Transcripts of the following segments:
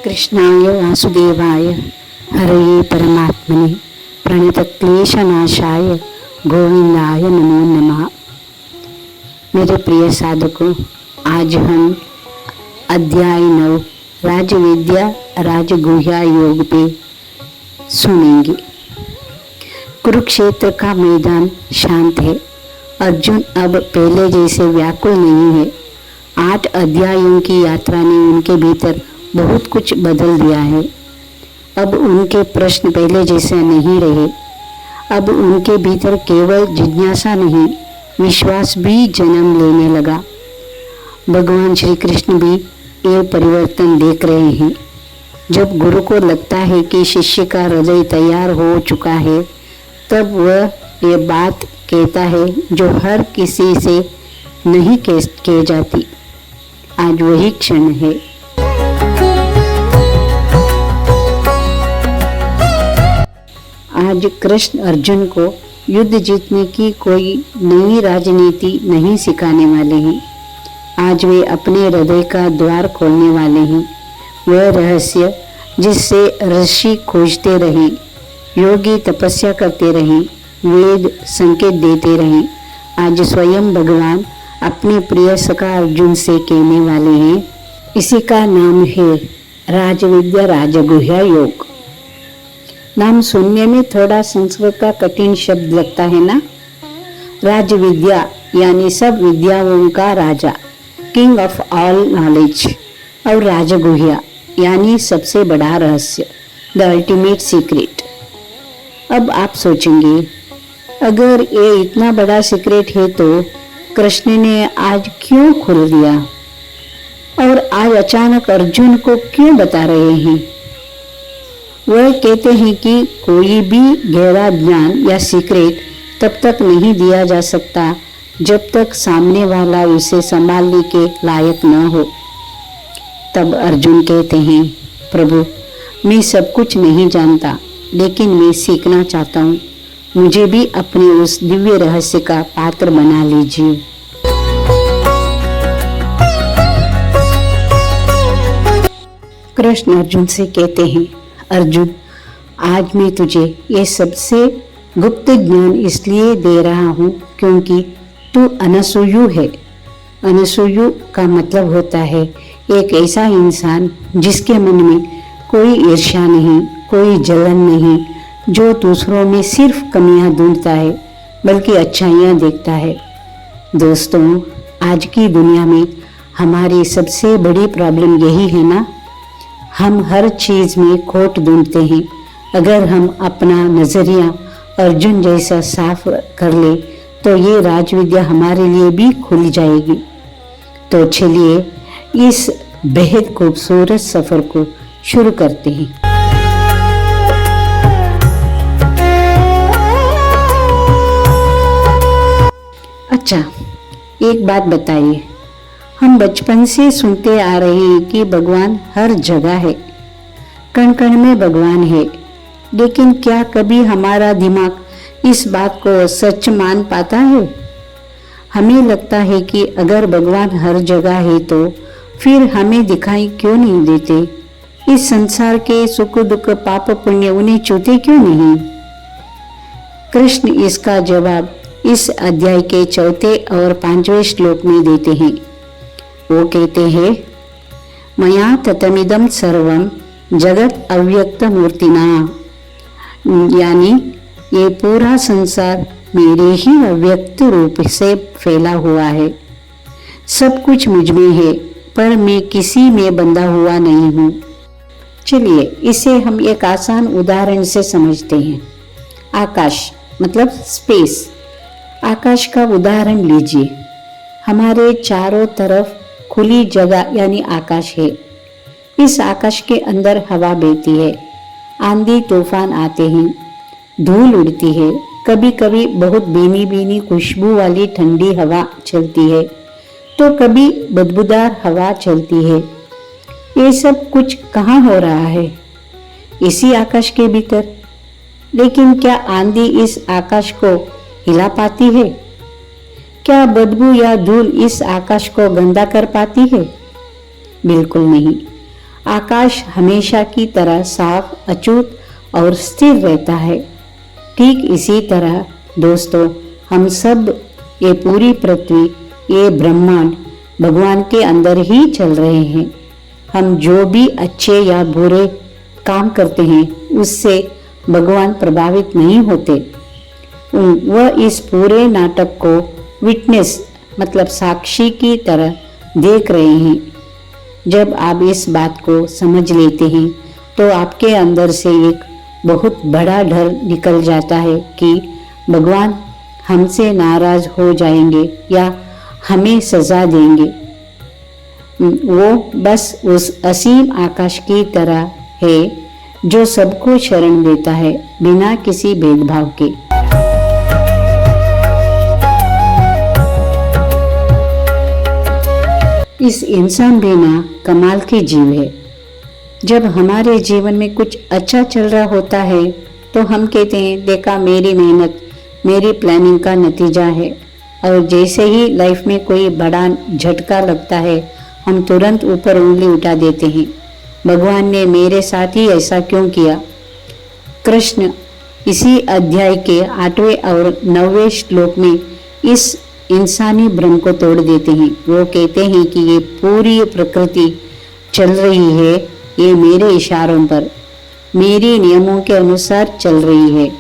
कृष्णाय वासुदेवाय हरये परमात्मने प्रणतक्लेशनाशाय गोविंदाय नमो नमः। मेरे प्रिय साधकों, आज हम अध्याय 9 राजविद्या राजगुह्या योग पे सुनेंगे। कुरुक्षेत्र का मैदान शांत है। अर्जुन अब पहले जैसे व्याकुल नहीं है। 8 अध्यायों की यात्रा ने उनके भीतर बहुत कुछ बदल दिया है। अब उनके प्रश्न पहले जैसे नहीं रहे। अब उनके भीतर केवल जिज्ञासा नहीं, विश्वास भी जन्म लेने लगा। भगवान श्री कृष्ण भी ये परिवर्तन देख रहे हैं। जब गुरु को लगता है कि शिष्य का हृदय तैयार हो चुका है, तब वह ये बात कहता है जो हर किसी से नहीं कही जाती। आज वही क्षण है। आज कृष्ण अर्जुन को युद्ध जीतने की कोई नई राजनीति नहीं सिखाने वाले हैं। आज वे अपने हृदय का द्वार खोलने वाले हैं। वह रहस्य जिससे ऋषि खोजते रहे, योगी तपस्या करते रहे, वेद संकेत देते रहे, आज स्वयं भगवान अपने प्रिय सखा अर्जुन से कहने वाले हैं। इसी का नाम है राजविद्या राजगुह्या योग। नाम सुनने में थोड़ा संस्कृत का कठिन शब्द लगता है ना। राजविद्या यानी सब विद्याओं का राजा, किंग ऑफ ऑल नॉलेज, और राजगुह्या यानी सबसे बड़ा रहस्य, द अल्टीमेट सीक्रेट। अब आप सोचेंगे, अगर ये इतना बड़ा सीक्रेट है तो कृष्ण ने आज क्यों खोल दिया और आज अचानक अर्जुन को क्यों बता रहे हैं? वह कहते हैं कि कोई भी गहरा ज्ञान या सीक्रेट तब तक नहीं दिया जा सकता जब तक सामने वाला उसे संभालने के लायक न हो। तब अर्जुन कहते हैं, प्रभु, मैं सब कुछ नहीं जानता, लेकिन मैं सीखना चाहता हूँ। मुझे भी अपने उस दिव्य रहस्य का पात्र बना लीजिए। कृष्ण अर्जुन से कहते हैं, अर्जुन, आज मैं तुझे ये सबसे गुप्त ज्ञान इसलिए दे रहा हूँ क्योंकि तू अनसूयु है। अनसूयु का मतलब होता है एक ऐसा इंसान जिसके मन में कोई ईर्ष्या नहीं, कोई जलन नहीं, जो दूसरों में सिर्फ कमियां ढूंढता है बल्कि अच्छाइयां देखता है। दोस्तों, आज की दुनिया में हमारी सबसे बड़ी प्रॉब्लम यही है ना। हम हर चीज में खोट ढूंढते हैं। अगर हम अपना नजरिया अर्जुन जैसा साफ कर ले तो ये राजविद्या हमारे लिए भी खुल जाएगी। तो चलिए इस बेहद खूबसूरत सफर को शुरू करते हैं। अच्छा, एक बात बताइए, हम बचपन से सुनते आ रहे हैं कि भगवान हर जगह है, कण कण में भगवान है, लेकिन क्या कभी हमारा दिमाग इस बात को सच मान पाता है? हमें लगता है कि अगर भगवान हर जगह है तो फिर हमें दिखाई क्यों नहीं देते? इस संसार के सुख दुख पाप पुण्य उन्हें छूते क्यों नहीं? कृष्ण इसका जवाब इस अध्याय के 4 और 5वें श्लोक में देते हैं। वो कहते हैं, मया ततमिदं सर्वं जगत अव्यक्त मूर्तिना, यानी ये पूरा संसार मेरे ही अव्यक्त रूप से फैला हुआ है। सब कुछ मुझ में है, पर मैं किसी में बंधा हुआ नहीं हूँ। चलिए इसे हम एक आसान उदाहरण से समझते हैं। आकाश मतलब स्पेस। आकाश का उदाहरण लीजिए। हमारे चारों तरफ खुली जगह यानी आकाश है। इस आकाश के अंदर हवा बहती है, आंधी तूफान आते हैं, धूल उड़ती है, कभी कभी बहुत भीनी भीनी खुशबू वाली ठंडी हवा चलती है, तो कभी बदबूदार हवा चलती है। ये सब कुछ कहाँ हो रहा है? इसी आकाश के भीतर। लेकिन क्या आंधी इस आकाश को हिला पाती है? क्या बदबू या धूल इस आकाश को गंदा कर पाती है? बिल्कुल नहीं। आकाश हमेशा की तरह साफ, अछूत और स्थिर रहता है। ठीक इसी तरह दोस्तों, हम सब, ये पूरी पृथ्वी, ये ब्रह्मांड भगवान के अंदर ही चल रहे हैं। हम जो भी अच्छे या बुरे काम करते हैं उससे भगवान प्रभावित नहीं होते। वह इस पूरे नाटक को विटनेस मतलब साक्षी की तरह देख रहे हैं। जब आप इस बात को समझ लेते हैं तो आपके अंदर से एक बहुत बड़ा डर निकल जाता है कि भगवान हमसे नाराज हो जाएंगे या हमें सजा देंगे। वो बस उस असीम आकाश की तरह है जो सबको शरण देता है बिना किसी भेदभाव के। इस इंसान भी ना कमाल की जीव है। जब हमारे जीवन में कुछ अच्छा चल रहा होता है तो हम कहते हैं, देखा मेरी मेहनत, मेरी प्लानिंग का नतीजा है। और जैसे ही लाइफ में कोई बड़ा झटका लगता है हम तुरंत ऊपर उंगली उठा देते हैं, भगवान ने मेरे साथ ही ऐसा क्यों किया। कृष्ण इसी अध्याय के 8वें और 9वें श्लोक में इस इंसानी भ्रम को तोड़ देते हैं। वो कहते हैं कि ये पूरी प्रकृति चल रही है, ये मेरे इशारों पर, मेरे नियमों के अनुसार चल रही है।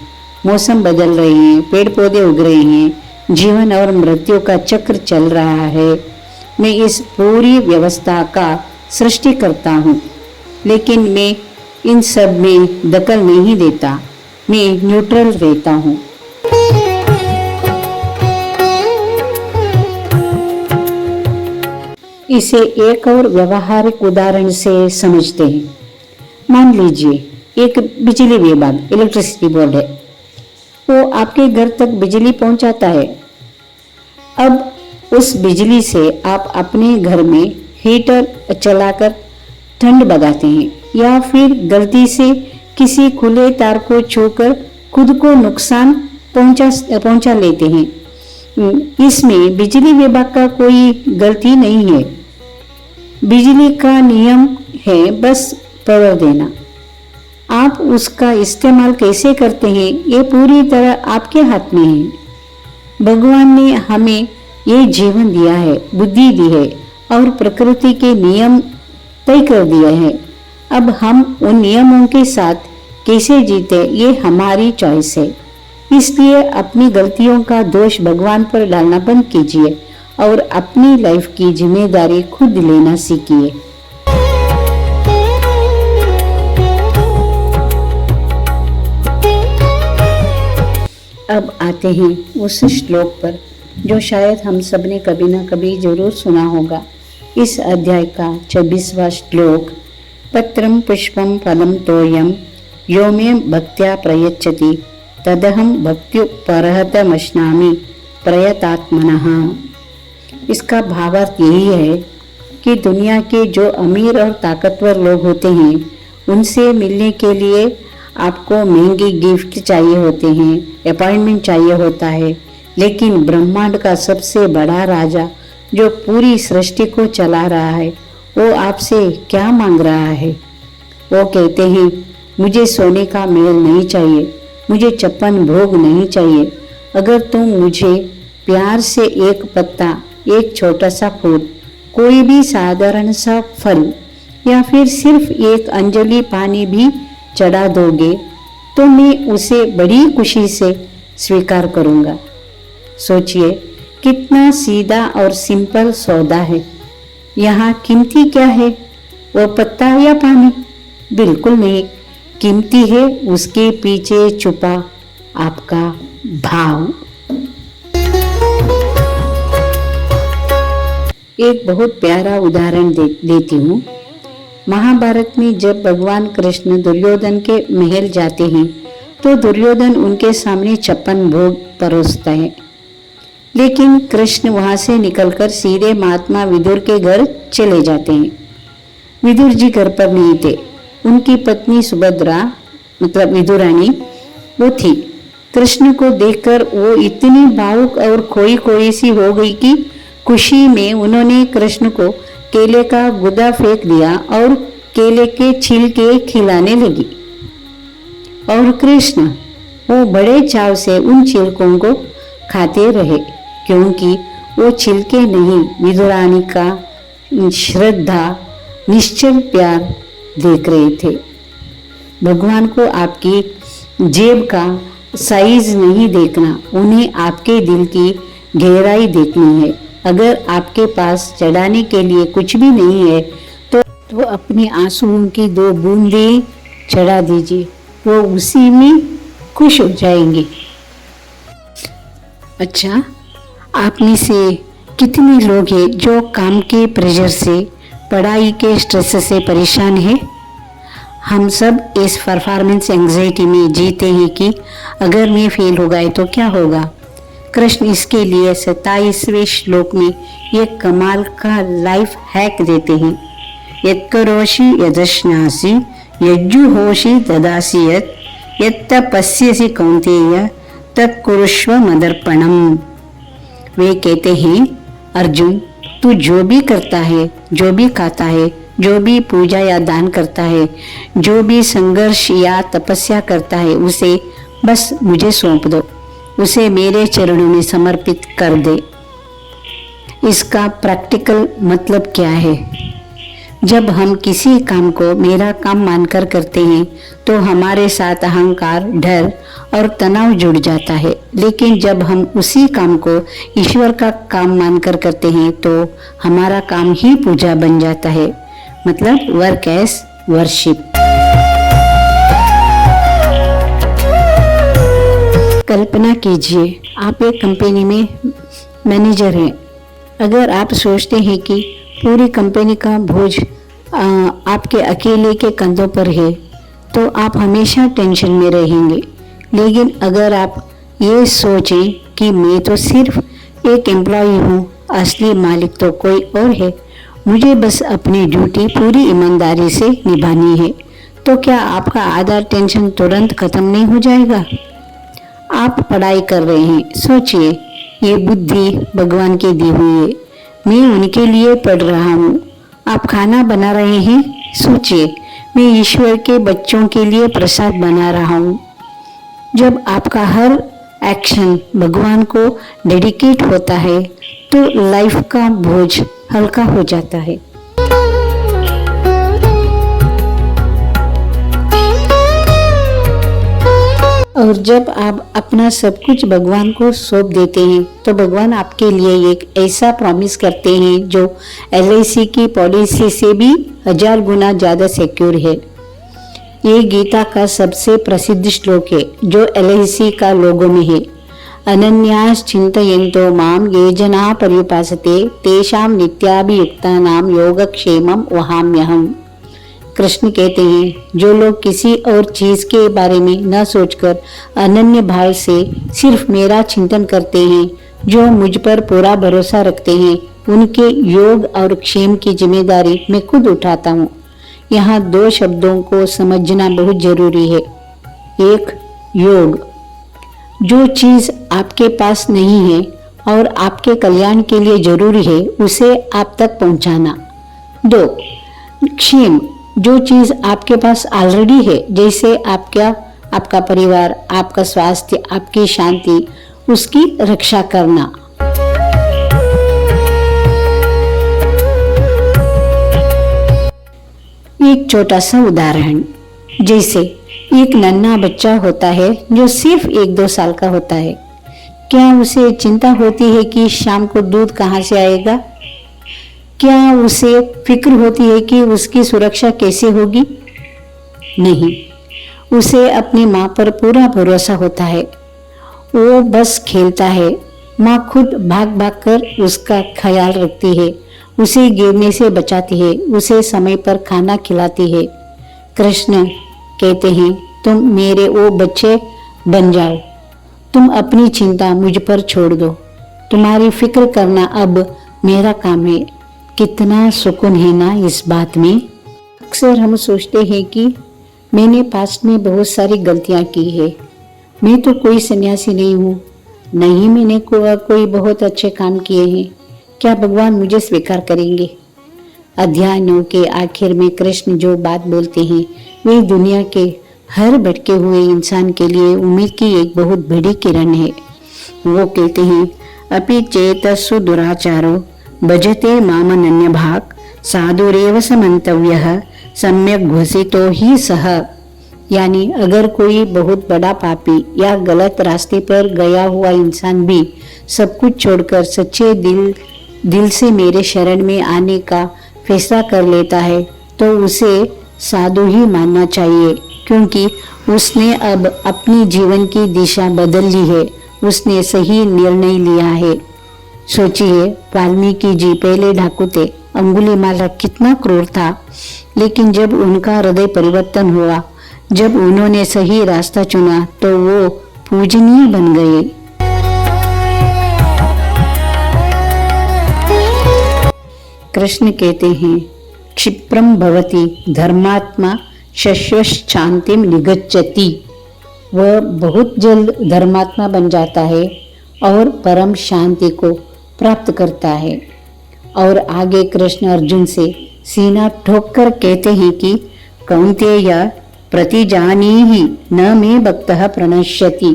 मौसम बदल रहे हैं, पेड़ पौधे उग रहे हैं, जीवन और मृत्यु का चक्र चल रहा है। मैं इस पूरी व्यवस्था का सृष्टि करता हूँ, लेकिन मैं इन सब में दखल नहीं देता, मैं न्यूट्रल रहता हूँ। इसे एक और व्यवहारिक उदाहरण से समझते हैं। मान लीजिए एक बिजली विभाग, इलेक्ट्रिसिटी बोर्ड है, वो आपके घर तक बिजली पहुंचाता है। अब उस बिजली से आप अपने घर में हीटर चलाकर ठंड भगाते हैं या फिर गलती से किसी खुले तार को छूकर खुद को नुकसान पहुंचा लेते हैं। इसमें बिजली विभाग का कोई गलती नहीं है। बिजली का नियम है बस पावर देना। आप उसका इस्तेमाल कैसे करते हैं ये पूरी तरह आपके हाथ में है। भगवान ने हमें ये जीवन दिया है, बुद्धि दी है और प्रकृति के नियम तय कर दिए हैं। अब हम उन नियमों के साथ कैसे जीते ये हमारी चॉइस है। इसलिए अपनी गलतियों का दोष भगवान पर डालना बंद कीजिए और अपनी लाइफ की जिम्मेदारी खुद लेना सीखिए। अब आते हैं उस श्लोक पर जो शायद हम सब ने कभी ना कभी जरूर सुना होगा। इस अध्याय का 26वां श्लोक, पत्रम पुष्पम फलम तोयम यो मे भक्त्या प्रयच्छति तदहम भक्त्युपरहतमश्नामि प्रयतात्मनः। इसका भावार्थ यही है कि दुनिया के जो अमीर और ताकतवर लोग होते हैं उनसे मिलने के लिए आपको महंगी गिफ्ट चाहिए होते हैं, अपॉइंटमेंट चाहिए होता है, लेकिन ब्रह्मांड का सबसे बड़ा राजा जो पूरी सृष्टि को चला रहा है वो आपसे क्या मांग रहा है। वो कहते हैं, मुझे सोने का महल नहीं चाहिए, मुझे 56 भोग नहीं चाहिए। अगर तुम मुझे प्यार से एक पत्ता, एक छोटा सा फूल, कोई भी साधारण सा फल या फिर सिर्फ एक अंजलि पानी भी चढ़ा दोगे तो मैं उसे बड़ी खुशी से स्वीकार करूंगा। सोचिए कितना सीधा और सिंपल सौदा है। यहाँ कीमती क्या है, वो पत्ता या पानी? बिल्कुल नहीं, कीमती है उसके पीछे छुपा आपका भाव। एक बहुत प्यारा उदाहरण देती हूँ। महाभारत में जब भगवान कृष्ण दुर्योधन के महल जाते हैं तो दुर्योधन उनके सामने 56 भोग परोसता है, लेकिन कृष्ण वहां से निकलकर सीधे महात्मा विदुर के घर चले जाते हैं। विदुर जी घर पर नहीं थे, उनकी पत्नी सुभद्रा मतलब विदुरानी वो थी। कृष्ण को देखकर वो इतनी भावुक और खोई खोई सी हो गई कि खुशी में उन्होंने कृष्ण को केले का गुदा फेंक दिया और केले के छिलके खिलाने लगी। और कृष्ण वो बड़े चाव से उन छिलकों को खाते रहे, क्योंकि वो छिलके नहीं, विदुरानी का श्रद्धा निश्चल प्यार देख रहे थे। भगवान को आपकी जेब का साइज नहीं देखना, उन्हें आपके दिल की गहराई देखनी है। अगर आपके पास चढ़ाने के लिए कुछ भी नहीं है तो अपने आंसुओं की 2 बूंदें चढ़ा दीजिए, वो उसी में खुश हो जाएंगे। अच्छा, आप में से कितने लोग हैं जो काम के प्रेशर से, पढ़ाई के स्ट्रेस से परेशान है? हम सब इस परफॉर्मेंस एंग्जाइटी में जीते हैं कि अगर मैं फेल हो गए तो क्या होगा। कृष्ण इसके लिए 27वें श्लोक में एक कमाल का लाइफ हैक देते हैं। यत्करोषि यदश्नासि यज्जुहोषि तदासि यत् पश्यसि कौन्तेय तत्कुरुष्व मदर्पणम। वे कहते हैं, अर्जुन, तू जो भी करता है, जो भी खाता है, जो भी पूजा या दान करता है, जो भी संघर्ष या तपस्या करता है, उसे बस मुझे सौंप दो, उसे मेरे चरणों में समर्पित कर दे। इसका प्रैक्टिकल मतलब क्या है? जब हम किसी काम को मेरा काम मानकर करते हैं तो हमारे साथ अहंकार, डर और तनाव जुड़ जाता है। लेकिन जब हम उसी काम को ईश्वर का काम मानकर करते हैं तो हमारा काम ही पूजा बन जाता है, मतलब वर्क एज वर्शिप। कल्पना कीजिए, आप एक कंपनी में मैनेजर हैं। अगर आप सोचते हैं कि पूरी कंपनी का बोझ आपके अकेले के कंधों पर है तो आप हमेशा टेंशन में रहेंगे। लेकिन अगर आप ये सोचें कि मैं तो सिर्फ एक एम्प्लॉय हूँ, असली मालिक तो कोई और है, मुझे बस अपनी ड्यूटी पूरी ईमानदारी से निभानी है, तो क्या आपका आधा टेंशन तुरंत खत्म नहीं हो जाएगा? आप पढ़ाई कर रहे हैं, सोचिए ये बुद्धि भगवान की दी हुई है, मैं उनके लिए पढ़ रहा हूँ। आप खाना बना रहे हैं, सोचिए मैं ईश्वर के बच्चों के लिए प्रसाद बना रहा हूँ। जब आपका हर एक्शन भगवान को डेडिकेट होता है तो लाइफ का बोझ हल्का हो जाता है। और जब आप अपना सब कुछ भगवान को सौंप देते हैं तो भगवान आपके लिए एक ऐसा प्रॉमिस करते हैं जो LIC की पॉलिसी से भी 1000 गुना ज्यादा सिक्योर है। ये गीता का सबसे प्रसिद्ध श्लोक है जो LIC का लोगो में है। अनन्यास चिंतयन्तो माम ये जना पर्युपासते तेषां नित्याभियुक्तानां योगक्षेमं वहाम्यहम्। कृष्ण कहते हैं, जो लोग किसी और चीज के बारे में न सोचकर अनन्य भाव से सिर्फ मेरा चिंतन करते हैं, जो मुझ पर पूरा भरोसा रखते हैं, उनके योग और क्षेम की जिम्मेदारी मैं खुद उठाता हूँ। यहाँ 2 शब्दों को समझना बहुत जरूरी है। एक, योग, जो चीज आपके पास नहीं है और आपके कल्याण के लिए जरूरी है उसे आप तक पहुंचाना। 2, क्षेम, जो चीज आपके पास ऑलरेडी है, जैसे आपका परिवार, आपका स्वास्थ्य, आपकी शांति, उसकी रक्षा करना। एक छोटा सा उदाहरण, जैसे एक नन्हा बच्चा होता है जो सिर्फ 1-2 साल का होता है। क्या उसे चिंता होती है कि शाम को दूध कहाँ से आएगा? क्या उसे फिक्र होती है कि उसकी सुरक्षा कैसे होगी? नहीं, उसे अपनी माँ पर पूरा भरोसा होता है। वो बस खेलता है, माँ खुद भाग भाग कर उसका ख्याल रखती है, उसे गिरने से बचाती है, उसे समय पर खाना खिलाती है। कृष्ण कहते हैं, तुम मेरे वो बच्चे बन जाओ, तुम अपनी चिंता मुझ पर छोड़ दो, तुम्हारी फिक्र करना अब मेरा काम है। कितना सुकून है ना इस बात में। अक्सर हम सोचते हैं कि मैंने पास्ट में बहुत सारी गलतियां की है, मैं तो कोई सन्यासी नहीं हूँ, नहीं मैंने कोई बहुत अच्छे काम किए हैं, क्या भगवान मुझे स्वीकार करेंगे? अध्याय 9 के आखिर में कृष्ण जो बात बोलते हैं वे दुनिया के हर भटके हुए इंसान के लिए उम्मीद की एक बहुत बड़ी किरण है। वो कहते हैं, अपि चेतस्सु दुराचारो भजते मामनन्य भाग साधुरेव समन्तव्यः सम्यक घोषितो ही सह। यानी अगर कोई बहुत बड़ा पापी या गलत रास्ते पर गया हुआ इंसान भी सब कुछ छोड़कर सच्चे दिल से मेरे शरण में आने का फैसला कर लेता है तो उसे साधु ही मानना चाहिए, क्योंकि उसने अब अपनी जीवन की दिशा बदल ली है, उसने सही निर्णय लिया है। सोचिए, वाल्मीकि जी पहले डाकू थे, अंगुलीमाला कितना क्रूर था, लेकिन जब उनका हृदय परिवर्तन हुआ, जब उन्होंने सही रास्ता चुना तो वो पूजनीय बन गए। कृष्ण कहते हैं, क्षिप्रम भवति धर्मात्मा शश्वशांतिम निगच्छति। वह बहुत जल्द धर्मात्मा बन जाता है और परम शांति को प्राप्त करता है। और आगे कृष्ण अर्जुन से सीना ठोक कर कहते हैं कि कौन्तेय प्रतिजानीहि न मे भक्तः प्रणश्यति।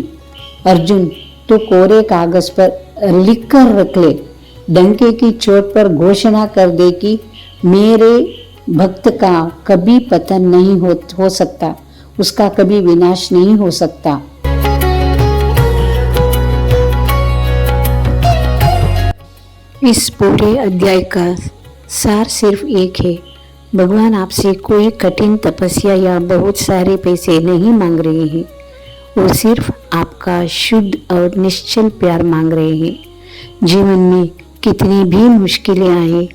अर्जुन, तो कोरे कागज पर लिख कर रख ले, डंके की चोट पर घोषणा कर दे कि मेरे भक्त का कभी पतन नहीं हो सकता, उसका कभी विनाश नहीं हो सकता। इस पूरे अध्याय का सार सिर्फ एक है, भगवान आपसे कोई कठिन तपस्या या बहुत सारे पैसे नहीं मांग रहे हैं, वो सिर्फ आपका शुद्ध और निश्चल प्यार मांग रहे हैं। जीवन में कितनी भी मुश्किलें आए,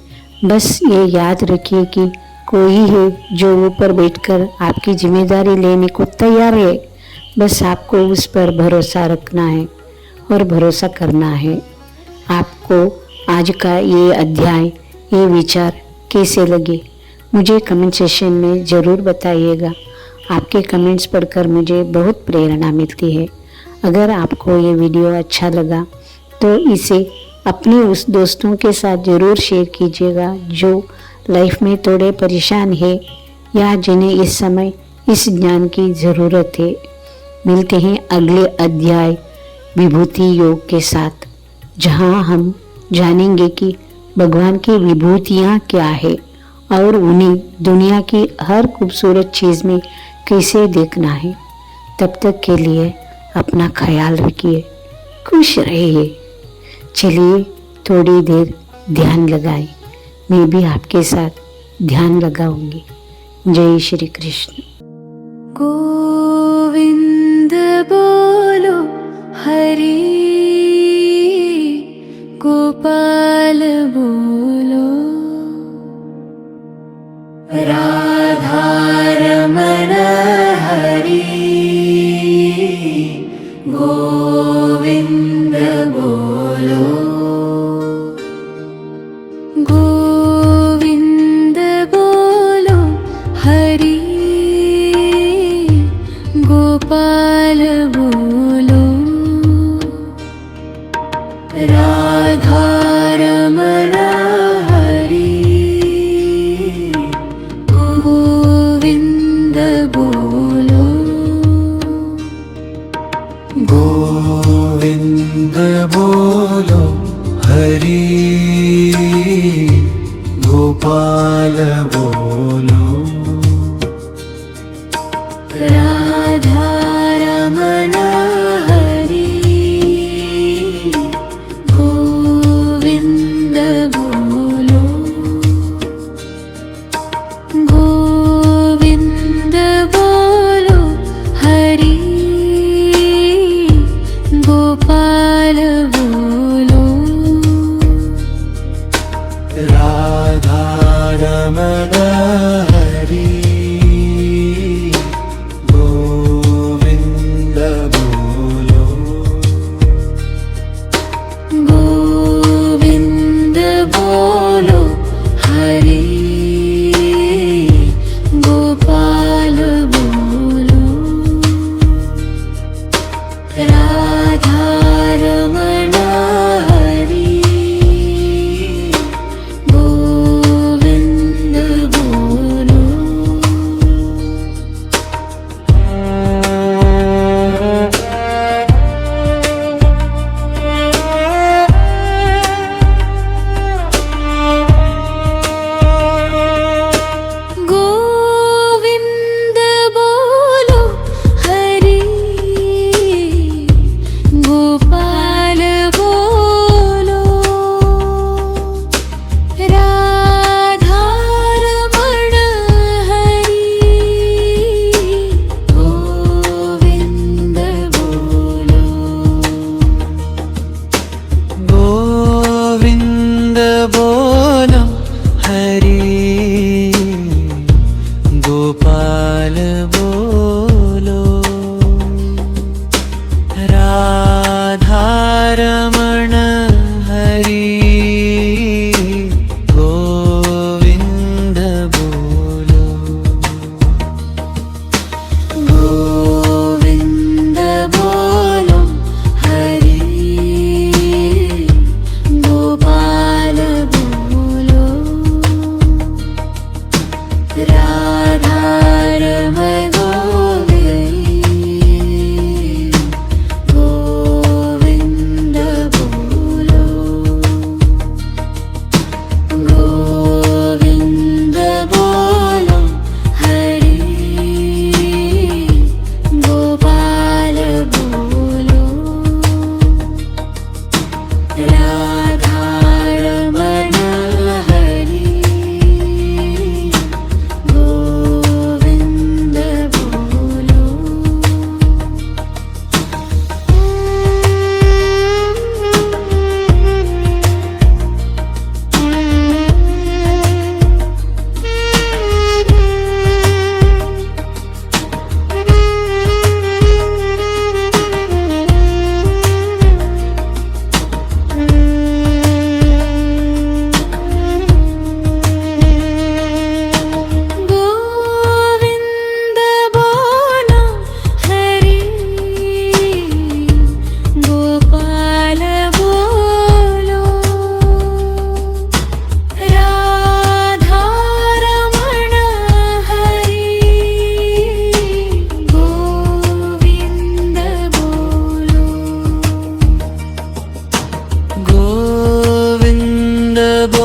बस ये याद रखिए कि कोई है जो ऊपर बैठकर आपकी जिम्मेदारी लेने को तैयार है। बस आपको उस पर भरोसा रखना है और भरोसा करना है। आपको आज का ये अध्याय, ये विचार कैसे लगे मुझे कमेंट सेशन में ज़रूर बताइएगा। आपके कमेंट्स पढ़कर मुझे बहुत प्रेरणा मिलती है। अगर आपको ये वीडियो अच्छा लगा तो इसे अपने उस दोस्तों के साथ ज़रूर शेयर कीजिएगा जो लाइफ में थोड़े परेशान है या जिन्हें इस समय इस ज्ञान की ज़रूरत है। मिलते हैं अगले अध्याय विभूति योग के साथ, जहां हम जानेंगे कि भगवान की विभूतियाँ क्या है और उन्हें दुनिया की हर खूबसूरत चीज़ में कैसे देखना है। तब तक के लिए अपना ख्याल रखिए, खुश रहिए। चलिए थोड़ी देर ध्यान लगाएं, मैं भी आपके साथ ध्यान लगाऊंगी। जय श्री कृष्ण। गोविंद बोलो हरि, गोपाल बोलो, राधा रमण हरि, गोविंद बोलो, गोविंद बोलो हरि, गोपाल बोलो, राधा रमण हरि, गोविंद बोलो, गोविंद बोलो हरि, गोपाल बोलो, राधा रमण हरि, गोविंद बोलो। नंद